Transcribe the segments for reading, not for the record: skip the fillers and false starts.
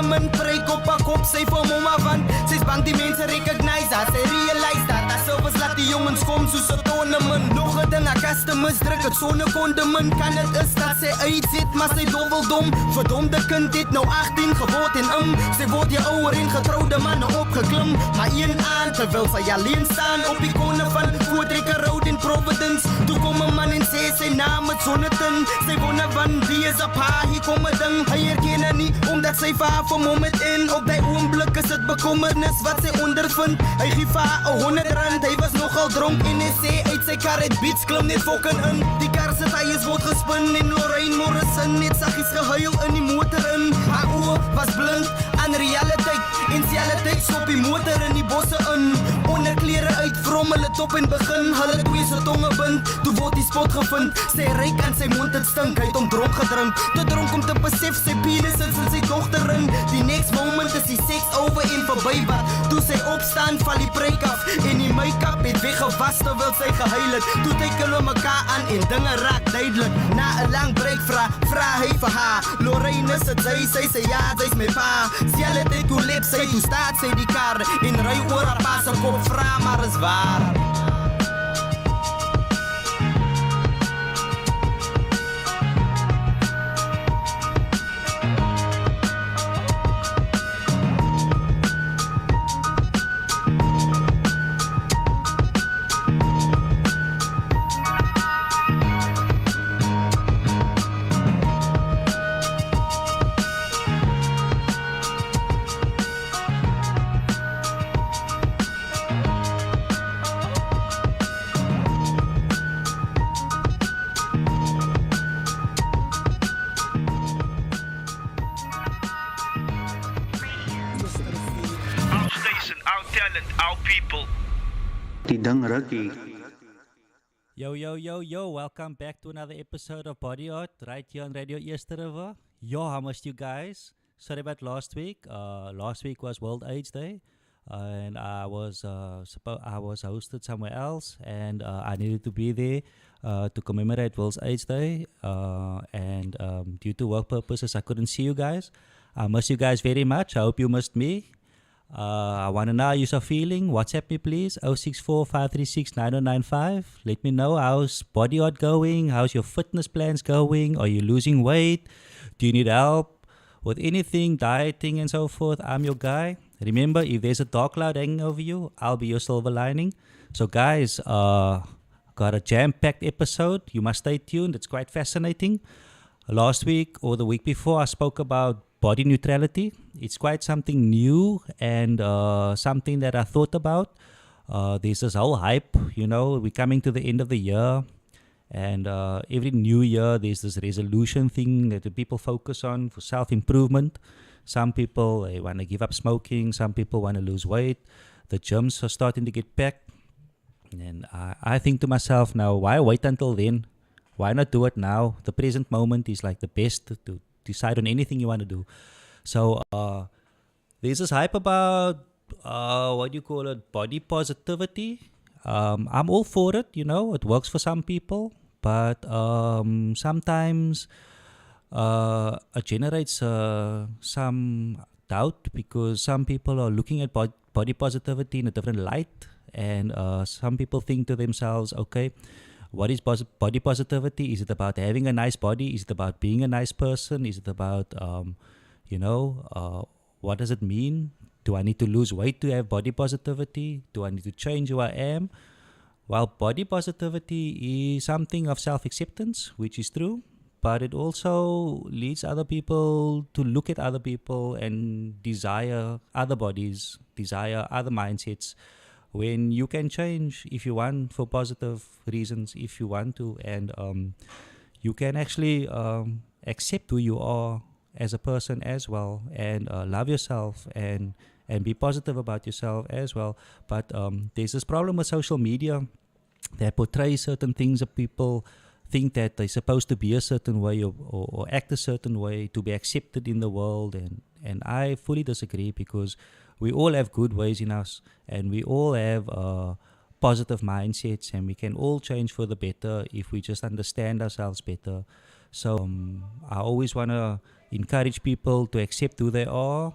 min preek op haar kop, sy vir mama want sy's bang die mense recognize haar. Sy realize dat haar silvers laat die jongens kom soos 'n tournament. Nog 'n ding, haar customers druk het sonder kondiment. Kan het is dat sy uitzit, maar sy dom. Verdomde kind het nou 18 geword en sy word jy ouer en getrouwde manne opgeklim. Maar een aan, terwyl sy alleen staan op die kone van Voortrekker Road in Providence. Toe kom 'n man en sê sy naam het Jonathan. Sy wonder van wie is op haar, hier kom 'n ding. Hy herken haar nie, omdat sy vir haar vermom het en op die oomblik is het bekommernis wat sy ondervind. Hy gee vir haar R100, hy was nogal dronk en hy sê uit sy kar het beats klim net fokken in. Die kar se tyres word gespin en Lorraine Morrison net saggies gehuil in die motor in. Haar oë was blind aan realiteit en selfde stop die motor in die bosse in. Onderklere uit, vrommel het op en begin hulle twee se tonge bind. Toe word die spot gevind, sy ryk aan sy mond het stink. Hy het om dronk gedrink, te dronk om te besef sy penis is in sy dogter in. Die next moment is die seks over en verby wat. Toe sy opstaan val die preek af en die make-up het weggewas terwyl sy gehuil het. Toe kyk hulle mekaar aan en dinge raak duidelik. Na 'n lang breek vra hy vir haar, Lorraine is het sy sê ja, sy's my pa. Selfde tyd toe lep sy, toe staat sy die kar en ry oor haar pa se kop, vra maar is waar. Yo, welcome back to another episode of Body Art right here on Radio Eerste River. Yo, how missed you guys? Sorry about last week. Last week was World AIDS Day, and I was hosted somewhere else, and I needed to be there to commemorate World AIDS Day. And due to work purposes, I couldn't see you guys. I miss you guys very much. I hope you missed me. I want to know how you're feeling. WhatsApp me please, 064-536-9095. Let me know how's Body Art going, how's your fitness plans going, are you losing weight, do you need help with anything, dieting and so forth. I'm your guy. Remember, if there's a dark cloud hanging over you, I'll be your silver lining. So guys, got a jam-packed episode. You must stay tuned, it's quite fascinating. Last week or the week before, I spoke about body neutrality. It's quite something new and something that I thought about. There's this whole hype, we're coming to the end of the year, and every new year there's this resolution thing that the people focus on for self-improvement. Some people, they want to give up smoking, some people want to lose weight. The gyms are starting to get packed, and I think to myself now, why wait until then? Why not do it now? The present moment is like the best to decide on anything you want to do. So there's this hype about body positivity. I'm all for it, it works for some people, but sometimes it generates some doubt, because some people are looking at body positivity in a different light, and some people think to themselves, okay, what is body positivity? Is it about having a nice body? Is it about being a nice person? Is it about, what does it mean? Do I need to lose weight to have body positivity? Do I need to change who I am? Well, body positivity is something of self-acceptance, which is true, but it also leads other people to look at other people and desire other bodies, desire other mindsets, when you can change if you want for positive reasons, if you want to, and you can actually accept who you are as a person as well, and love yourself and be positive about yourself as well. But there's this problem with social media that portrays certain things that people think that they're supposed to be a certain way or act a certain way to be accepted in the world, and I fully disagree, because we all have good ways in us, and we all have positive mindsets, and we can all change for the better if we just understand ourselves better. So I always want to encourage people to accept who they are,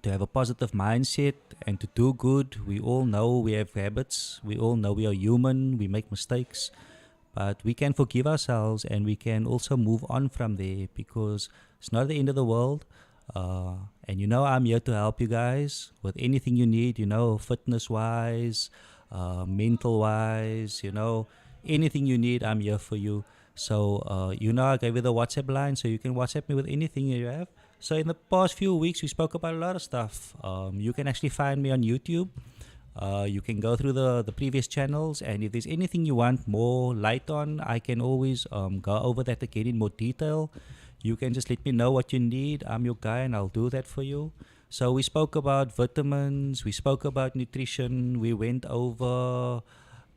to have a positive mindset, and to do good. We all know we have habits. We all know we are human. We make mistakes. But we can forgive ourselves, and we can also move on from there, because it's not the end of the world. And I'm here to help you guys with anything you need, fitness wise, mental wise, anything you need, I'm here for you. So, I gave you the WhatsApp line, so you can WhatsApp me with anything you have. So in the past few weeks, we spoke about a lot of stuff. You can actually find me on YouTube. You can go through the previous channels, and if there's anything you want more light on, I can always go over that again in more detail. You can just let me know what you need. I'm your guy, and I'll do that for you. So we spoke about vitamins, we spoke about nutrition, we went over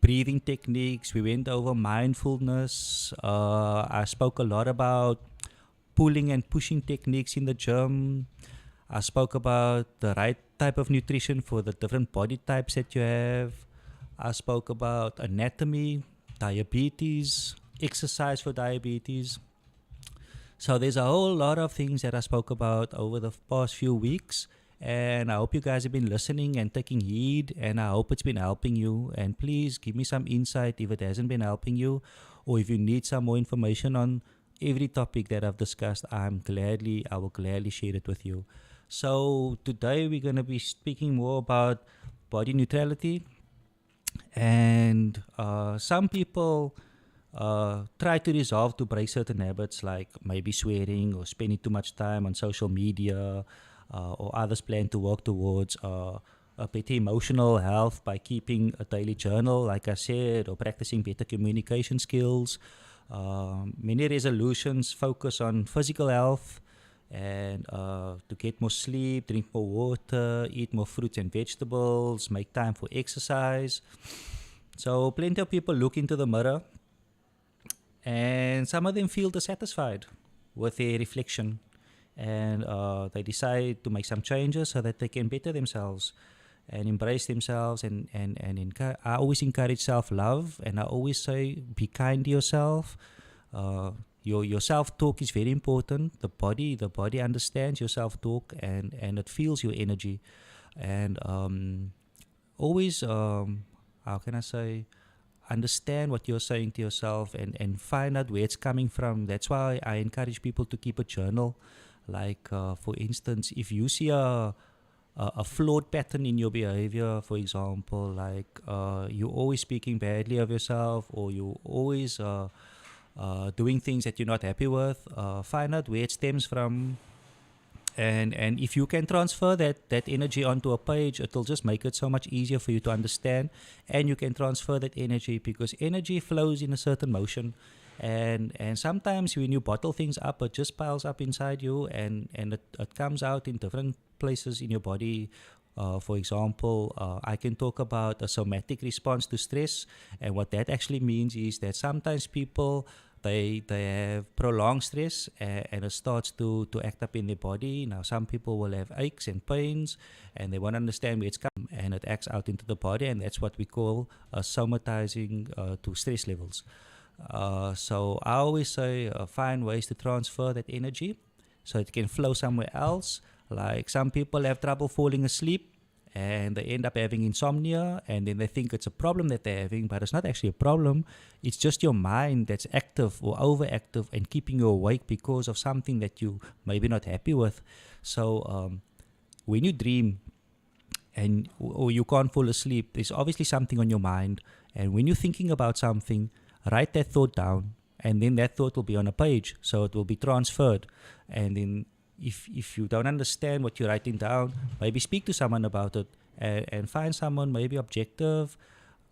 breathing techniques, we went over mindfulness. I spoke a lot about pulling and pushing techniques in the gym. I spoke about the right type of nutrition for the different body types that you have. I spoke about anatomy, diabetes, exercise for diabetes. So there's a whole lot of things that I spoke about over the past few weeks, and I hope you guys have been listening and taking heed, and I hope it's been helping you. And please give me some insight if it hasn't been helping you, or if you need some more information on every topic that I've discussed. I will gladly share it with you. So today we're going to be speaking more about body neutrality, and some people try to resolve to break certain habits, like maybe swearing or spending too much time on social media, or others plan to work towards a better emotional health by keeping a daily journal, like I said, or practicing better communication skills. Many resolutions focus on physical health, and to get more sleep, drink more water, eat more fruits and vegetables, make time for exercise. So plenty of people look into the mirror, and some of them feel dissatisfied with their reflection, and they decide to make some changes so that they can better themselves and embrace themselves. And I always encourage self-love, and I always say, be kind to yourself. Your self-talk is very important. The body understands your self-talk, and it feels your energy. And always, how can I say, understand what you're saying to yourself, and find out where it's coming from. That's why I encourage people to keep a journal. Like, for instance, if you see a flawed pattern in your behavior, for example, like you're always speaking badly of yourself, or you always doing things that you're not happy with, find out where it stems from, and if you can transfer that energy onto a page, it'll just make it so much easier for you to understand, and you can transfer that energy, because energy flows in a certain motion, and sometimes when you bottle things up, it just piles up inside you, and it comes out in different places in your body. For example, I can talk about a somatic response to stress, and what that actually means is that sometimes people, they have prolonged stress, and it starts to act up in their body. Now, some people will have aches and pains, and they won't understand where it's come, and it acts out into the body, and that's what we call somatizing to stress levels. So I always say, find ways to transfer that energy so it can flow somewhere else. Like, some people have trouble falling asleep, and they end up having insomnia, and then they think it's a problem that they're having, but it's not actually a problem. It's just your mind that's active or overactive and keeping you awake because of something that you maybe not happy with. So when you dream or you can't fall asleep, there's obviously something on your mind, and when you're thinking about something, write that thought down, and then that thought will be on a page, so it will be transferred. And then if you don't understand what you're writing down, maybe speak to someone about it, and find someone maybe objective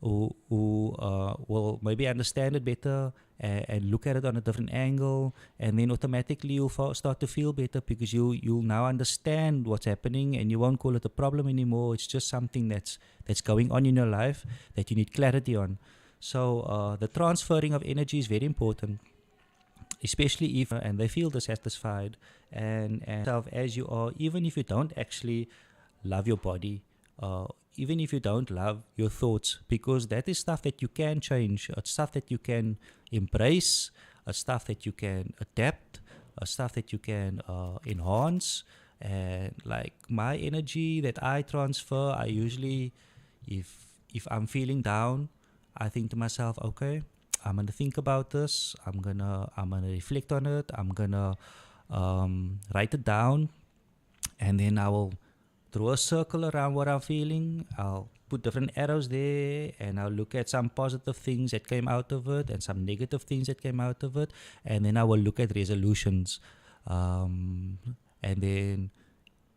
who will maybe understand it better, and look at it on a different angle, and then automatically you'll start to feel better, because you'll now understand what's happening, and you won't call it a problem anymore. It's just something that's going on in your life that you need clarity on. So the transferring of energy is very important, especially if and they feel dissatisfied and self as you are, even if you don't actually love your body, even if you don't love your thoughts, because that is stuff that you can change. It's stuff that you can embrace, it's stuff that you can adapt. stuff that you can enhance. And like my energy that I transfer, I usually, if I'm feeling down, I think to myself, okay, I'm gonna think about this. I'm gonna reflect on it. I'm gonna write it down, and then I will draw a circle around what I'm feeling. I'll put different arrows there, and I'll look at some positive things that came out of it and some negative things that came out of it, and then I will look at resolutions. And then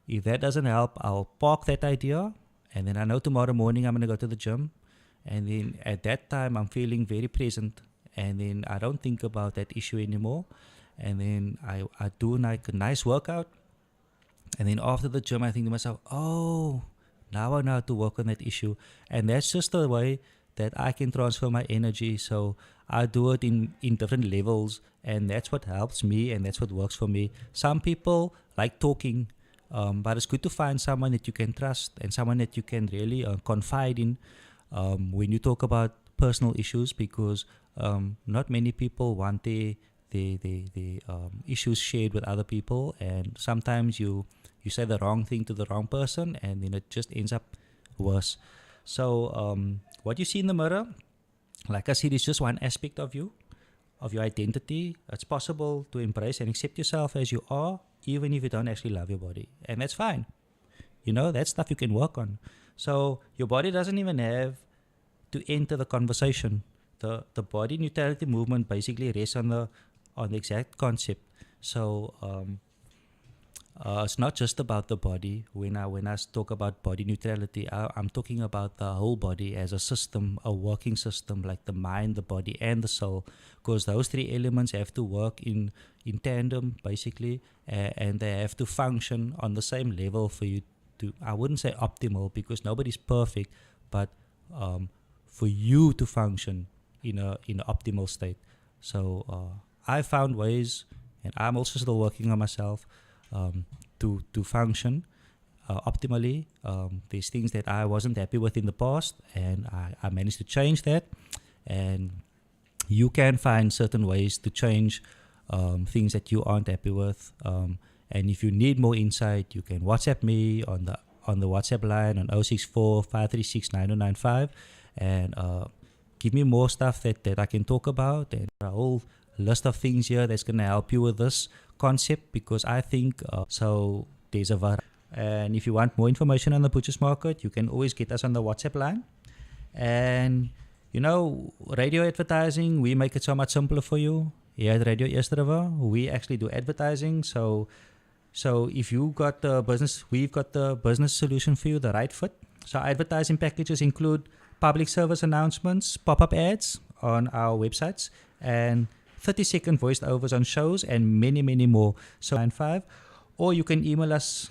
if that doesn't help, I'll park that idea, and then I know tomorrow morning I'm gonna go to the gym, and then at that time I'm feeling very present, and then I don't think about that issue anymore, and then I do like a nice workout, and then after the gym I think to myself, oh, now I know how to work on that issue. And that's just the way that I can transfer my energy. So I do it in different levels, and that's what helps me, and that's what works for me. Some people like talking, but it's good to find someone that you can trust and someone that you can really confide in when you talk about personal issues, because not many people want their issues shared with other people, and sometimes you say the wrong thing to the wrong person, and then it just ends up worse. So what you see in the mirror, like I said, is just one aspect of you, of your identity. It's possible to embrace and accept yourself as you are, even if you don't actually love your body, and that's fine. You know, that's stuff you can work on. So your body doesn't even have to enter the conversation. The body neutrality movement basically rests on the exact concept. So it's not just about the body. When I talk about body neutrality, I'm talking about the whole body as a system, a working system, like the mind, the body, and the soul, because those three elements have to work in tandem, basically, and they have to function on the same level for you to, I wouldn't say optimal, because nobody's perfect, but for you to function in an optimal state. So I found ways, and I'm also still working on myself, to function optimally. There's things that I wasn't happy with in the past, and I managed to change that. And you can find certain ways to change things that you aren't happy with. And if you need more insight, you can WhatsApp me on the WhatsApp line on 064 536 9095, and give me more stuff that I can talk about, and a whole list of things here that's going to help you with this concept, because I think so there's a variety. And if you want more information on the Butcher's Market, you can always get us on the WhatsApp line. And you know, radio advertising, we make it so much simpler for you here at Radio Eerste River. We actually do advertising. So if you got the business, we've got the business solution for you, the right fit. So advertising packages include public service announcements, pop-up ads on our websites, and 30-second voiceovers on shows, and many, many more. So 95, or you can email us,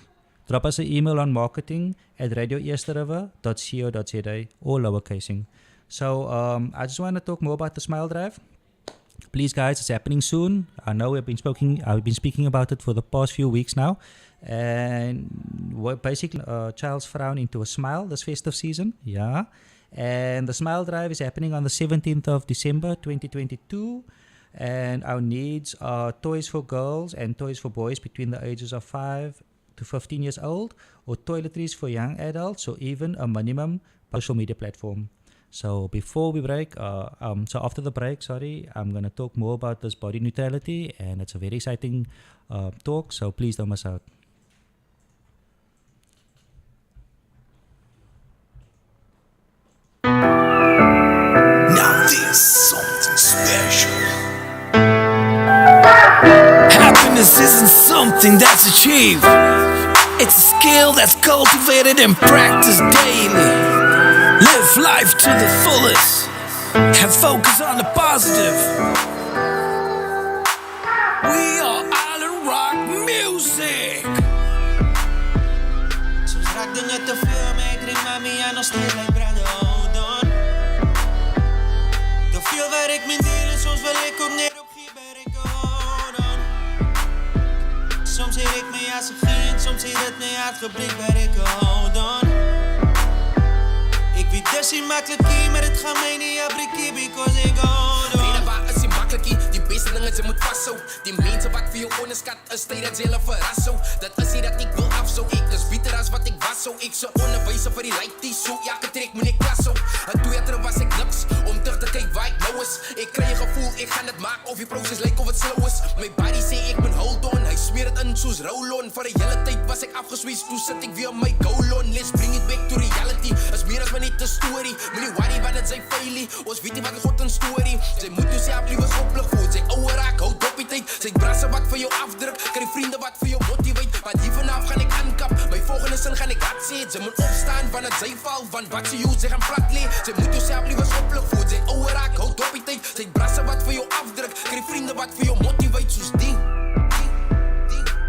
drop us an email on marketing@radioeasterriver.co.za, or lowercasing. So I just want to talk more about the Smile Drive. Please, guys, it's happening soon. I know I've been speaking about it for the past few weeks now, and we're basically a child's frown into a smile this festive season. Yeah, and the Smile Drive is happening on the 17th of December 2022. And our needs are toys for girls and toys for boys between the ages of 5 to 15 years old, or toiletries for young adults, or even a minimum social media platform. So before we break, so after the break, I'm going to talk more about this body neutrality, and it's a very exciting talk, so please don't miss out. Now this is something special. Happiness isn't something that's achieved. It's a skill that's cultivated and practiced daily. Live life to the fullest and focus on the positive. We are Island Rock Music. Soms raak dingen te veel, maar ik drink mami aan nog steeds like brother, hold on. Te veel waar ik mijn deel en soms wil ik ook neer op gieber, ik hold on. Soms heet ik me als een vriend, soms heet het me uitgeblikt, waar ik hold on. Ik weet dus niet makkelijk hier, maar het gaat mij niet abrikkie, because ik hold on. Waar is die makkelie? Die beesten dinge jy moet vashou. Die mense wat vir jou onderskat is tyd dat jy hulle verras sou. Dit is nie dat ek wil afsou, ek is beter as wat ek was sou. Ek so onderwyser vir die laities, so elke trek moet ek klas sou. 'n 2 jaar terug was ek niks, om terug te kyk waar ek nou is. Ek kry 'n gevoel, ek gaan dit maak of die proses lyk of dit slow is. My body sê ek moet hold on, hy smeer dit in soos roll-on. Vir 'n hele tyd was ek afgeswees, toe sit ek weer op my goal on. Let's bring it back to reality, is meer as maar net 'n story. Moenie worry want dit sy failie, ons weet nie wat God in story. Sy moet jouself liewes oplig voel, sy ouer raak, hou dop die tyd. Sy brasse wat vir jou afdruk, kry vriende wat vir jou motivate. Want hier vanaf gaan ek aankap, my volgende sin gaan ek hard sê. Sy moet opstaan wanneer sy val, want wat sy use, sy gaan plat lê. Sy moet jouself liewes oplig voel, sy ouer raak, hou dop die tyd. Sy brasse wat vir jou afdruk, kry vriende wat vir jou motivate, soos die.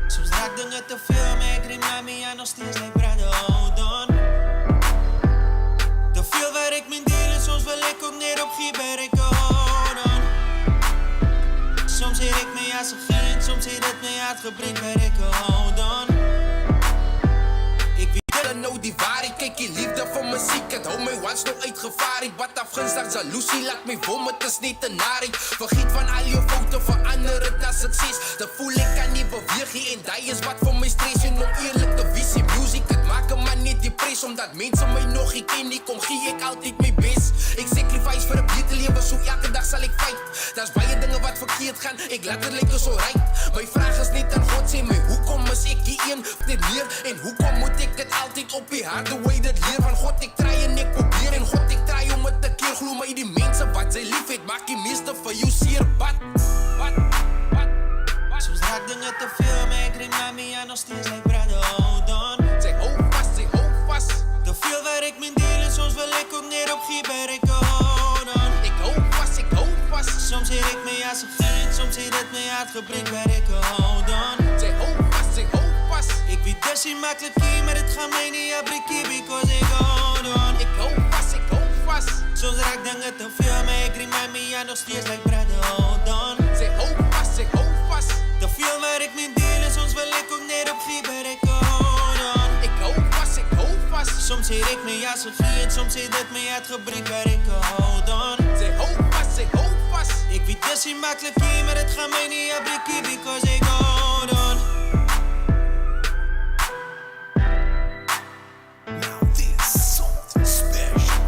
Soms raak dinge te veel, maar ek remind me aan nog steeds like brother, hold on. Te veel waar ek mijn deel en soms wil ek ook net opgee bij ek hold on. Soms heet ik mij als een vriend, soms heet het mij uitgebreid bij ik hold on. Ik weet nou die waarheid, kijk die liefde van muziek. Het hou my once nog uitgevaar. Wat afgunstig jaloezie, laat my wom, het is net een narigheid. Vergiet van al jou fouten, verander het na sukses. Dan voel ik kan nie beweeg nie, en die is wat voor my stress. En om eerlijk te wees, die music, het maak een man net depress. Omdat mensen my nog nie ken nie, kom gee ek altyd my best. Ik sacrifice vir 'n beter lewe, so elke dag sal ek fight. Daar's baie dinge wat verkeerd gaan, ek laat dit lyk so right. My vraag is net aan God, sê my, hoekom is ek die een dit leer? En hoekom moet ek dit altyd op die harde way dit leer? Van God ek try en ek probeer, en God ek try om het te keer. Glo my, die mense wat sy lief het, maak die meeste vir jou seer. Wat? Soms raak dinge te veel, maar ek remind me aan nog steeds like brother, hold on. Sy hou vast. Te veel waar ek mijn deel en soms wil ek ook net opgee bij ek hold on. Ik hou vast. Soms heet ik mij als een vriend, soms heet het mij uitgebreid bij ik hold on. Sy hou vast. Ik weet dus niet makkelijk hier, maar het gaat mij niet afbreken because ik hold on. Ik hou vast. Soms raak dinge te veel, maar ik remind me aan nog steeds like brother, hold on. Sy hou vast. Te veel waar ik mijn deel en soms wil ik ook net opgee bij ik hold on. Ik hou vast. Soms heet ik mij als een vriend, soms heet het mij uitgebreid waar ik hold on. Sy hou vast. Ik weet dus niet makkelijk hier, maar het gaat mij niet afbreken because ik hold on. Now this something special.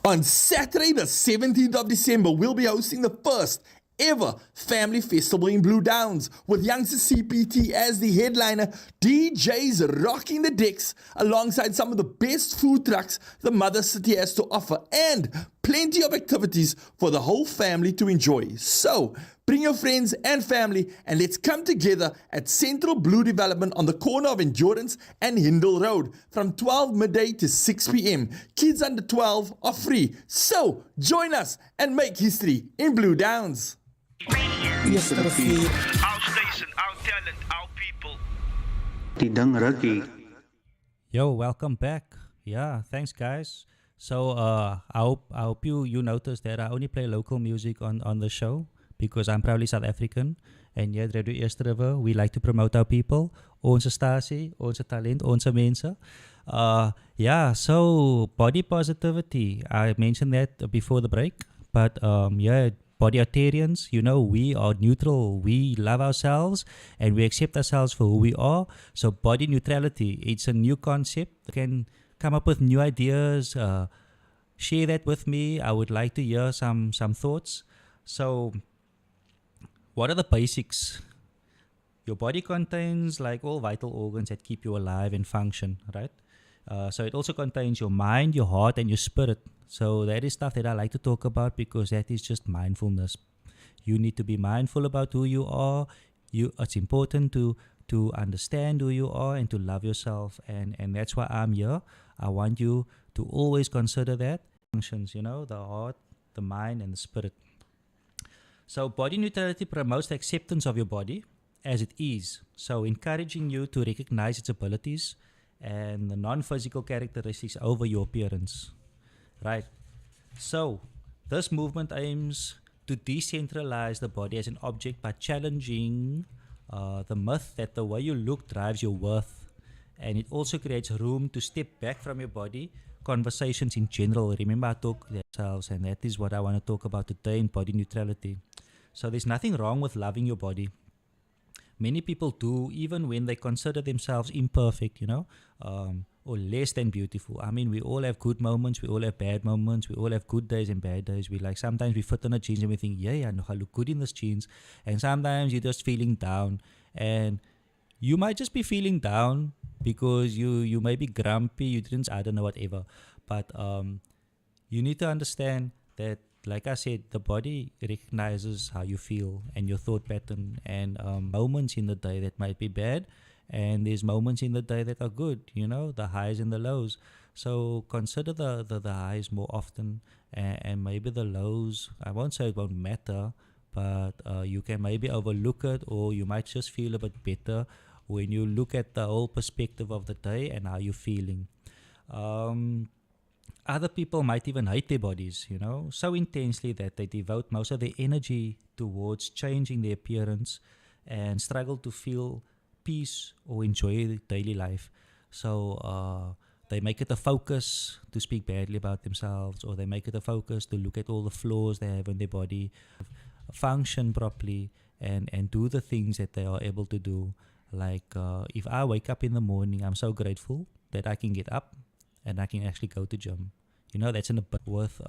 On Saturday, the 17th of December, we'll be hosting the first ever family festival in Blue Downs with youngster CPT as the headliner, DJs rocking the decks alongside some of the best food trucks the Mother City has to offer, and plenty of activities for the whole family to enjoy. So, bring your friends and family and let's come together at Central Blue Development on the corner of Endurance and Hindle Road from 12 midday to 6 p.m. Kids under 12 are free. So, join us and make history in Blue Downs. Our station, our talent, our people. Die ding rukkie. Yo, welcome back. Yeah, thanks guys. So I hope you noticed that I only play local music on the show because I'm proudly South African. And hier Radio Eerste River, we like to promote our people. Onze stasie, onze talent, onze mensen. Yeah, so body positivity. I mentioned that before the break. But yeah, bodyatarians, you know, we are neutral. We love ourselves and we accept ourselves for who we are. So body neutrality, it's a new concept. You can come up with new ideas. Share that with me. I would like to hear some thoughts. So what are the basics? Your body contains like all vital organs that keep you alive and function, right? So it also contains your mind, your heart, and your spirit. So that is stuff that I like to talk about because that is just mindfulness. You need to be mindful about who you are. It's important to understand who you are and to love yourself. And that's why I'm here. I want you to always consider that. Functions, you know, the heart, the mind, and the spirit. So body neutrality promotes the acceptance of your body as it is. So encouraging you to recognize its abilities and the non-physical characteristics over your appearance. Right. So this movement aims to decentralize the body as an object by challenging the myth that the way you look drives your worth, and it also creates room to step back from your body. Conversations in general. Remember, I talk themselves, and that is what I want to talk about today in body neutrality. So there's nothing wrong with loving your body. Many people do, even when they consider themselves imperfect, or less than beautiful. I mean, we all have good moments, we all have bad moments, we all have good days and bad days. Sometimes we fit on a jeans and we think, yeah, I look good in this jeans. And sometimes you're just feeling down, and you might just be feeling down because you may be grumpy, I don't know, whatever. But you need to understand that, like I said, the body recognizes how you feel and your thought pattern, and moments in the day that might be bad, and there's moments in the day that are good, the highs and the lows. So consider the highs more often, and maybe the lows, I won't say it won't matter, but you can maybe overlook it, or you might just feel a bit better when you look at the whole perspective of the day and how you're feeling. Other people might even hate their bodies, so intensely that they devote most of their energy towards changing their appearance and struggle to feel peace or enjoy daily life. So they make it a focus to speak badly about themselves, or they make it a focus to look at all the flaws they have in their body, function properly, and do the things that they are able to do. Like if I wake up in the morning, I'm so grateful that I can get up and I can actually go to gym. That's in a bit with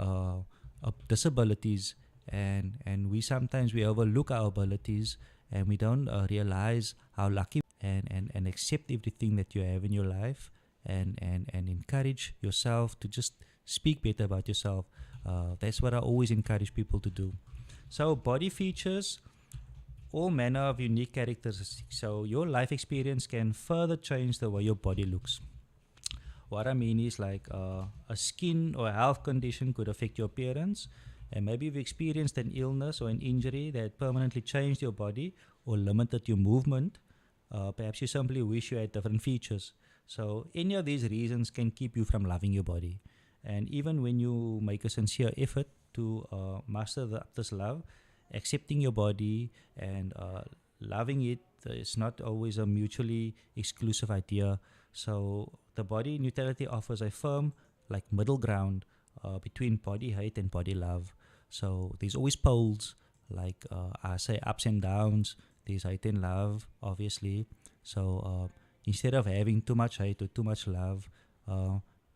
disabilities, and we sometimes we overlook our abilities, and we don't realize how lucky and accept everything that you have in your life, and encourage yourself to just speak better about yourself. That's what I always encourage people to do. So body features, all manner of unique characteristics. So your life experience can further change the way your body looks. What I mean is, like a skin or a health condition could affect your appearance, and maybe you've experienced an illness or an injury that permanently changed your body or limited your movement. Perhaps you simply wish you had different features. So any of these reasons can keep you from loving your body. And even when you make a sincere effort to master this love, accepting your body and loving it is not always a mutually exclusive idea. So the body neutrality offers a firm, middle ground between body hate and body love. So there's always poles, I say ups and downs. There's hate and love, obviously. So instead of having too much hate or too much love,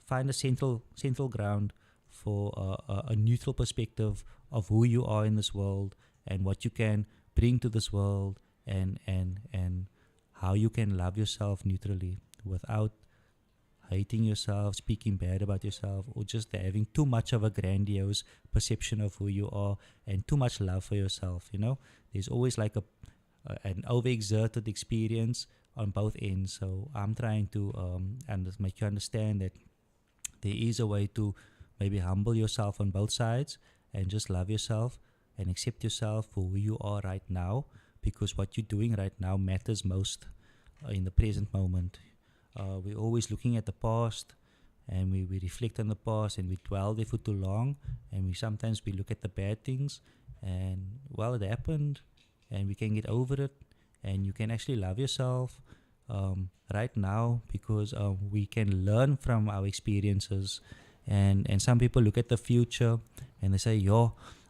find a central ground for a neutral perspective of who you are in this world and what you can bring to this world, and how you can love yourself neutrally without hating yourself, speaking bad about yourself, or just having too much of a grandiose perception of who you are and too much love for yourself. There's always an overexerted experience on both ends. So I'm trying to make you understand that there is a way to maybe humble yourself on both sides and just love yourself and accept yourself for who you are right now, because what you're doing right now matters most in the present moment. We're always looking at the past, and we reflect on the past, and we dwell there for too long, and sometimes we look at the bad things, and it happened, and we can get over it, and you can actually love yourself right now, because we can learn from our experiences. And some people look at the future and they say,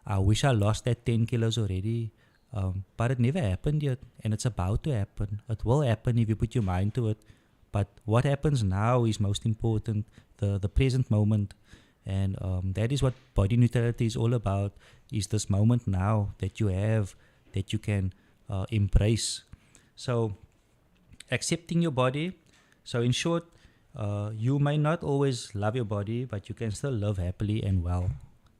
I wish I lost that 10 kilos already, but it never happened yet, and it's about to happen. It will happen if you put your mind to it. But what happens now is most important, the present moment. And that is what body neutrality is all about, is this moment now that you have, that you can embrace. So accepting your body. So in short, you may not always love your body, but you can still live happily and well,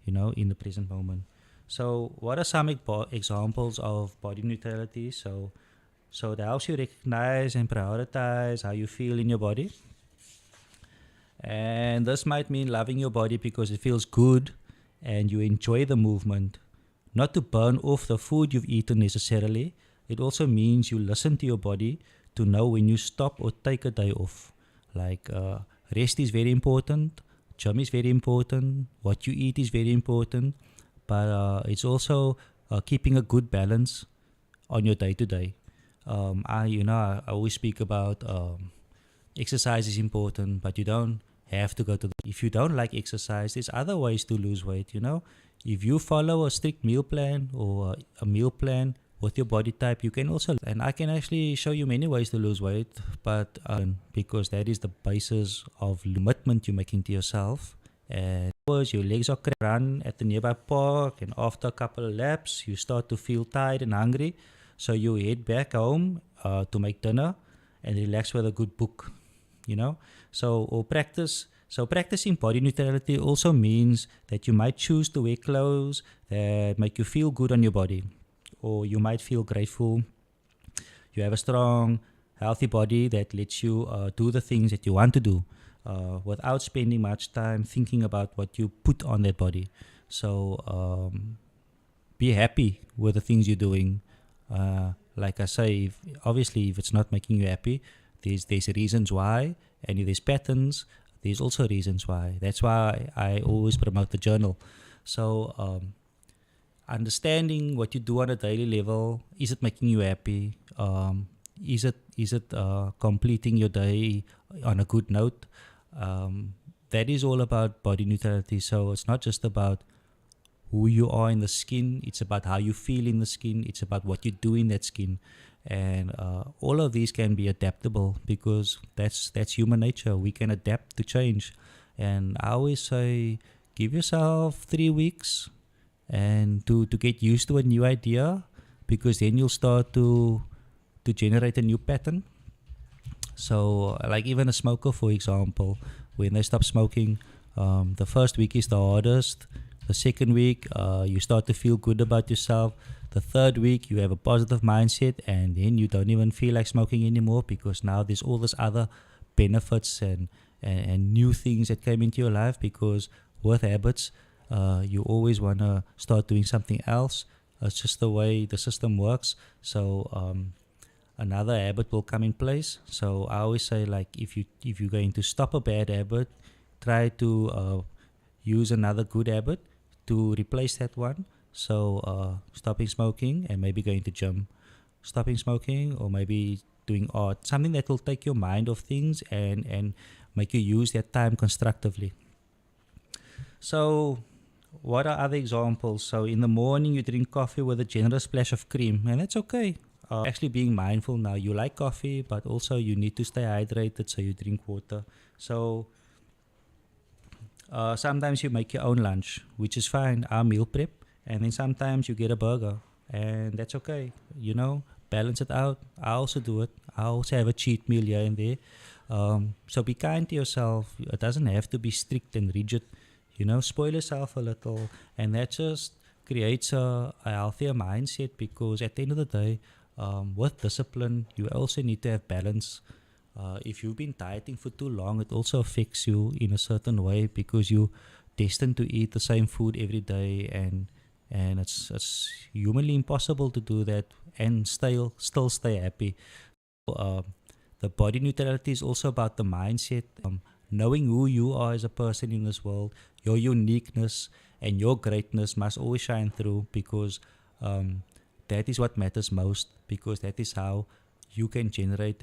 in the present moment. So what are some examples of body neutrality? So it helps you recognize and prioritize how you feel in your body. And this might mean loving your body because it feels good and you enjoy the movement, not to burn off the food you've eaten necessarily. It also means you listen to your body to know when you stop or take a day off. Rest is very important, gym is very important, what you eat is very important, but it's also keeping a good balance on your day-to-day. I always speak about exercise is important, but you don't have to go to if you don't like exercise, there's other ways to lose weight. If you follow a strict meal plan or a meal plan with your body type, you can also, and I can actually show you many ways to lose weight, but because that is the basis of commitment you're making to yourself. And your legs are cramped, run at the nearby park, and after a couple of laps you start to feel tired and hungry, so you head back home to make dinner and relax with a good book. So practicing body neutrality also means that you might choose to wear clothes that make you feel good on your body, or you might feel grateful. You have a strong, healthy body that lets you do the things that you want to do without spending much time thinking about what you put on that body. So be happy with the things you're doing. Like I say, if it's not making you happy, there's reasons why, and if there's patterns, there's also reasons why. That's why I always promote the journal. So understanding what you do on a daily level, is it making you happy? Is it completing your day on a good note? That is all about body neutrality. So it's not just about who you are in the skin, it's about how you feel in the skin, it's about what you do in that skin. And all of these can be adaptable, because that's human nature. We can adapt to change. And I always say, give yourself 3 weeks and to get used to a new idea, because then you'll start to generate a new pattern. So like even a smoker, for example, when they stop smoking, the first week is the hardest. The second week, you start to feel good about yourself. The third week, you have a positive mindset, and then you don't even feel like smoking anymore, because now there's all this other benefits and new things that came into your life. Because with habits, you always want to start doing something else. It's just the way the system works. So another habit will come in place. So I always say, like, if you're going to stop a bad habit, try to use another good habit to replace that one. So stopping smoking and maybe going to gym, stopping smoking, or maybe doing art, something that will take your mind off things and make you use that time constructively. So what are other examples? So in the morning you drink coffee with a generous splash of cream, and that's okay. Actually being mindful now, you like coffee, but also you need to stay hydrated, so you drink water. So sometimes you make your own lunch, which is fine. I meal prep, and then sometimes you get a burger, and that's okay. Balance it out. I also do it. I also have a cheat meal here and there. So be kind to yourself. It doesn't have to be strict and rigid. Spoil yourself a little, and that just creates a healthier mindset, because at the end of the day, with discipline, you also need to have balance. If you've been dieting for too long, it also affects you in a certain way, because you're destined to eat the same food every day, and it's humanly impossible to do that and still stay happy. The body neutrality is also about the mindset, knowing who you are as a person in this world. Your uniqueness and your greatness must always shine through, because that is what matters most, because that is how you can generate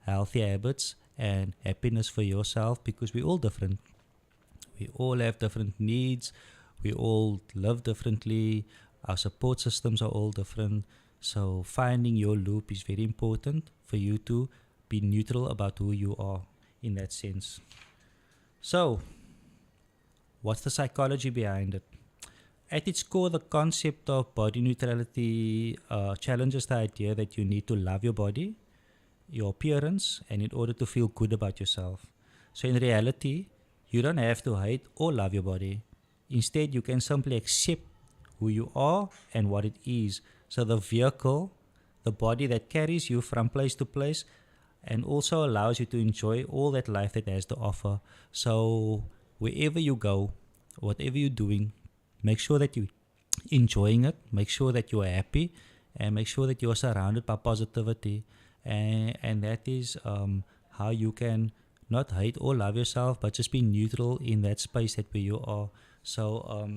healthy habits and happiness for yourself, because we're all different. We all have different needs. We all live differently. Our support systems are all different. So finding your loop is very important for you to be neutral about who you are in that sense. So what's the psychology behind it? At its core, the concept of body neutrality challenges the idea that you need to love your body, your appearance, and in order to feel good about yourself. So in reality, you don't have to hate or love your body. Instead, you can simply accept who you are and what it is. So the vehicle, the body that carries you from place to place, and also allows you to enjoy all that life that has to offer. So wherever you go, whatever you're doing, make sure that you're enjoying it, make sure that you're happy, and make sure that you're surrounded by positivity. And that is how you can not hate or love yourself, but just be neutral in that space that where you are. So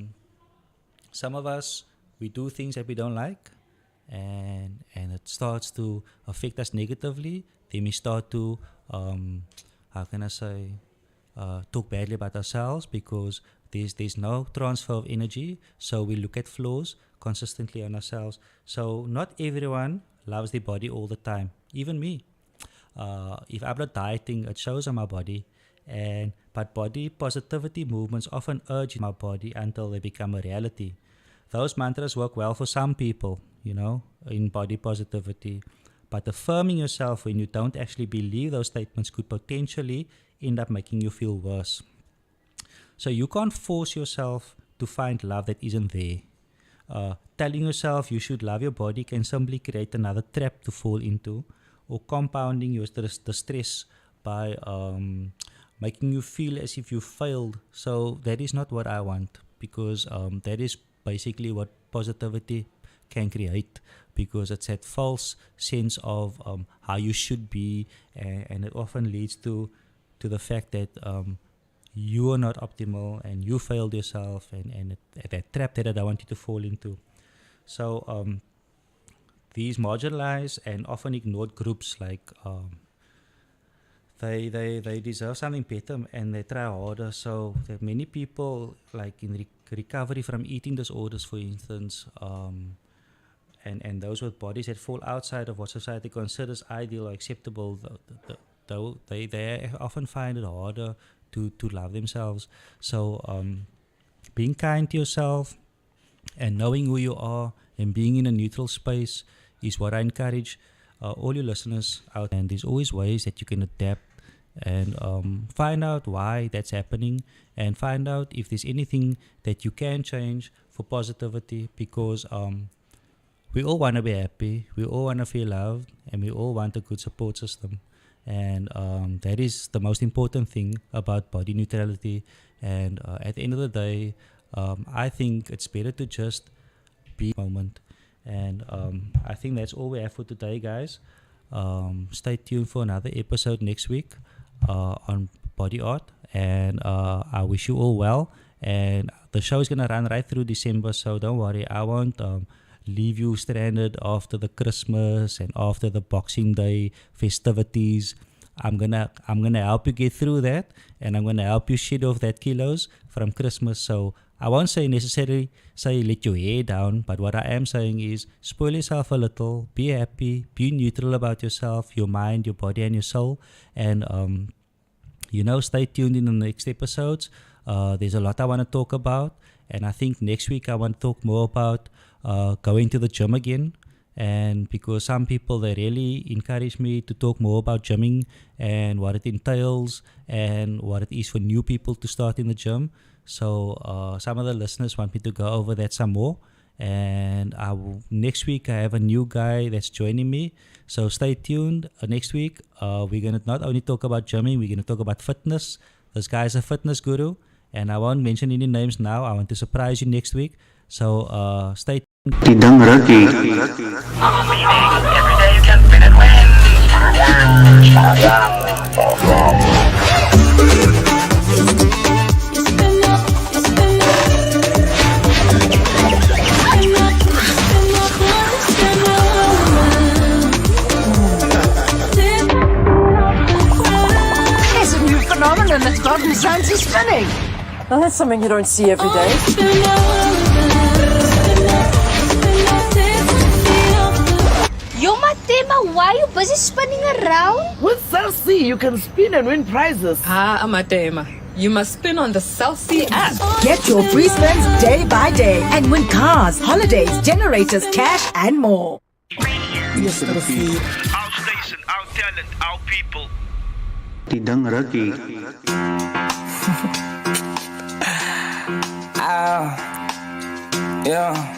some of us, we do things that we don't like, and it starts to affect us negatively, then we start to talk badly about ourselves because there's no transfer of energy. So we look at flaws consistently on ourselves. So not everyone loves their body all the time, even me. If I'm not dieting, it shows on my body. But body positivity movements often urge my body until they become a reality. Those mantras work well for some people, in body positivity. But affirming yourself when you don't actually believe those statements could potentially end up making you feel worse. So you can't force yourself to find love that isn't there. Telling yourself you should love your body can simply create another trap to fall into, or compounding the stress by making you feel as if you failed. So that is not what I want, because that is basically what positivity can create, because it's that false sense of how you should be, and it often leads to the fact that you are not optimal and you failed yourself, and that trap that I don't want you to fall into. So these marginalized and often ignored groups, like they deserve something better and they try harder. So there are many people, like in recovery from eating disorders, for instance, and those with bodies that fall outside of what society considers ideal or acceptable, they often find it harder to love themselves. So being kind to yourself and knowing who you are and being in a neutral space is what I encourage all your listeners out. And there's always ways that you can adapt and find out why that's happening, and find out if there's anything that you can change for positivity, because we all want to be happy, we all want to feel loved, and we all want a good support system. And that is the most important thing about body neutrality. And at the end of the day, I think it's better to just be in the moment. And I think that's all we have for today, guys. Stay tuned for another episode next week on body art, and I wish you all well. And the show is gonna run right through December, so don't worry, I won't leave you stranded after the Christmas and after the Boxing Day festivities. I'm gonna help you get through that, and I'm gonna help you shed off that kilos from Christmas. So I won't necessarily say let your hair down, but what I am saying is spoil yourself a little, be happy, be neutral about yourself, your mind, your body, and your soul. And stay tuned in the next episodes. There's a lot I want to talk about, and I think next week I want to talk more about going to the gym again. And because some people, they really encourage me to talk more about gymming and what it entails and what it is for new people to start in the gym. So some of the listeners want me to go over that some more. And next week I have a new guy that's joining me. So stay tuned. Next week we're going to not only talk about gymming, we're going to talk about fitness. This guy is a fitness guru, and I won't mention any names now. I want to surprise you next week. So stay tuned. Tidang Raki. Every day you can spin and win. There's a new phenomenon that's gotten Zanzi spinning. Well, that's something you don't see every day. Yo, Matema, why are you busy spinning around? With Cell C, you can spin and win prizes. Amatema, you must spin on the Cell C app. Get your free spins day by day and win cars, holidays, generators, cash, and more. Our station, our talent, our people. Tidang Raki. Ja.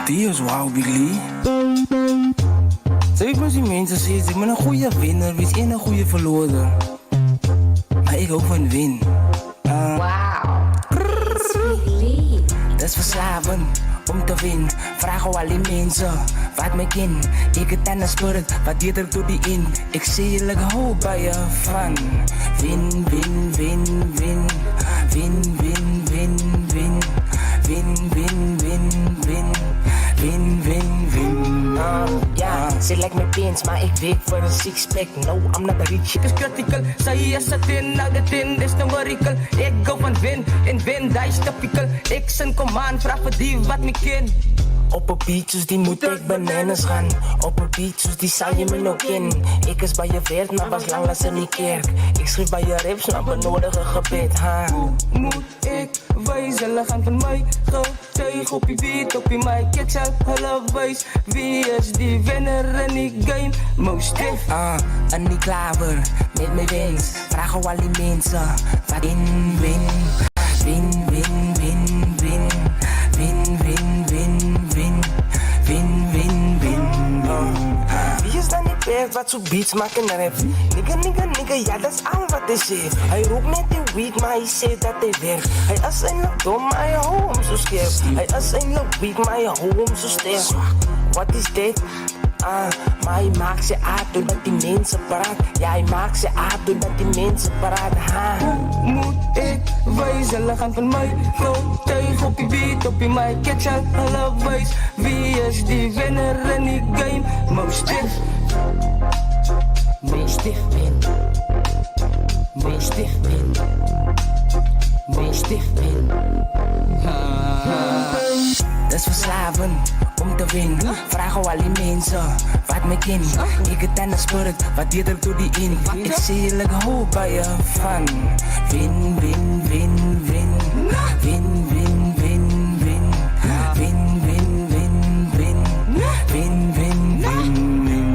Die is wauw, Biglie. Zeg ik maar die mensen zeggen, ik ben een goede winnaar, wees en een goede verloorder. Maar ik hou van win. Wauw. Dat is verslavend om te winnen. Vragen al die mensen wat me ken. Ik het aan de spirit, wat dit er door die in. Ik zie je like hou bij je van. Win, win, win, win. Win, win, win, win. Win, win, win, win. Win, bands, maar ik week voor een six-pack. No, I'm not a rich. Ik is critical, zij is a 10 out of 10, is no miracle. Ik go van win, en win, dat is typical. Ik zijn command, vraag voor die wat me ken. Op een beach, die moet ik bananas gaan. Op een beach, die zou je me nog in. Ik is bij je veert, maar was lang als een kerk. Ik schreef bij je rips, maar benodige gebed, ha. Hoe moet ik wijzen, gaan van mij getuig. Op je beat, op je mic, ik zal hulle wijs. Wie is die winnaar in die game? Most stiff. En die klaver, met mijn wings. Vragen al die mensen, wat in, win. Win, win, win, win. Win, win, win, win. Win, win, win, wie is dan die beer wat zo beats maken en rap? Nigga, ja dat is al wat hij zegt. Hij roept met die weed, maar hij zegt dat hij werkt. Hij is eindelijk dom, maar hij houdt hem zo scherp. Hij is eindelijk weed, maar hij houdt hem zo sterk. Wat is dit? Maar hij maakt ze uit doordat die mensen praat. Ja, hij maakt ze uit doordat die mensen praat. Hoe moet ik wijzen, gaan van mij getuig. Op je beat, op je mic, ik zal hulle wijs. Wie is die winnaar in die game? Most stiff. Most stiff win. Most stiff win. Most stiff win. Dat is verslaven om te winnen. Vragen al die mensen wat me ken. Ik het aan de sport, wat dit er door die in. Ik zie je lekker hoop bij je van. Win, win, win, win. Win, win, win, win. Win, win, win, win. Win, win, win, win.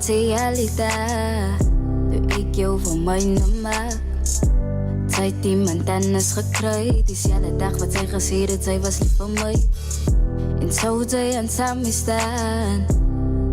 Realita, doe ik jou van my nummer. Sy het iemand anders gekry, dieselfde dag wat sy gesê het, sy was lief vir my. En sou sy aan saam staan,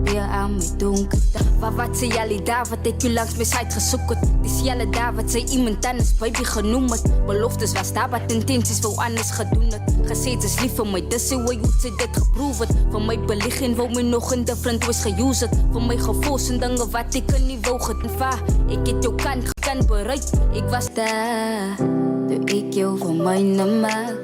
weer aan my donker dag. Wat sê jullie daar, wat ek jou langs my site gesoek het. Dieselfde dag wat sy iemand anders baby genoem het. Beloftes was daar, wat intenties wou anders gedoen het. Gesê het is lief vir my, dis hoe hy sy dit geproef het. Vir my belieg en wou my nog in different ways geuse het. Vir my gevoels en dinge wat ek in nie wou gevaar. Ek het jou kan bereik, ek was daar. Toe ek jou van my nummer.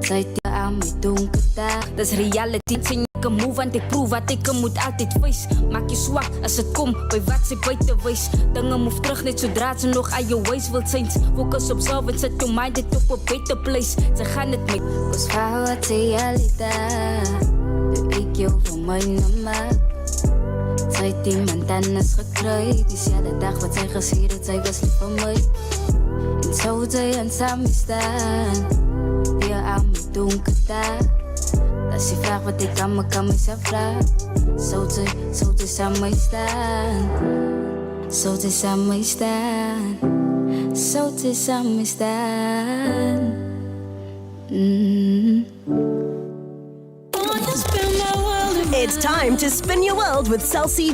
Sy het jou aan my donker dag. Dis reality, sien ek een move want ek proef wat ek moet altyd wees. Maak jy swak as het kom by wat sy buiten wees. Dinge move terug net sodra sy nog aan jou ways wil zijn. Focus op self en sit jou mind dit op een beter place. Sy gaan het met ons vrou wat sy realita. Toe ek jou van my nummer. Sy het iemand anders gekry. Dieselfde dag wat sy gesê het, sy was lief vir my. En sou sy aan saam staan, weer aan my donker dag. Dat is die vraag wat ik aan myself vraag. Zou ze samen mij staan? Zou ze samen mij staan? Zou ze samen mij staan? It's time to spin your world with Cell C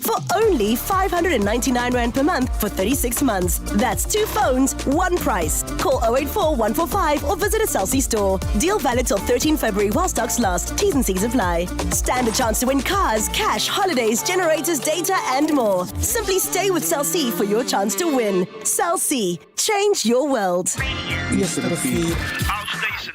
for only 599 Rand per month for 36 months. That's 2 phones, 1 price. Call 084-145 or visit a Cell C store. Deal valid till 13 February while stocks last. T's and C's apply. Stand a chance to win cars, cash, holidays, generators, data and more. Simply stay with Cell C for your chance to win. Cell C. Change your world. Outstation.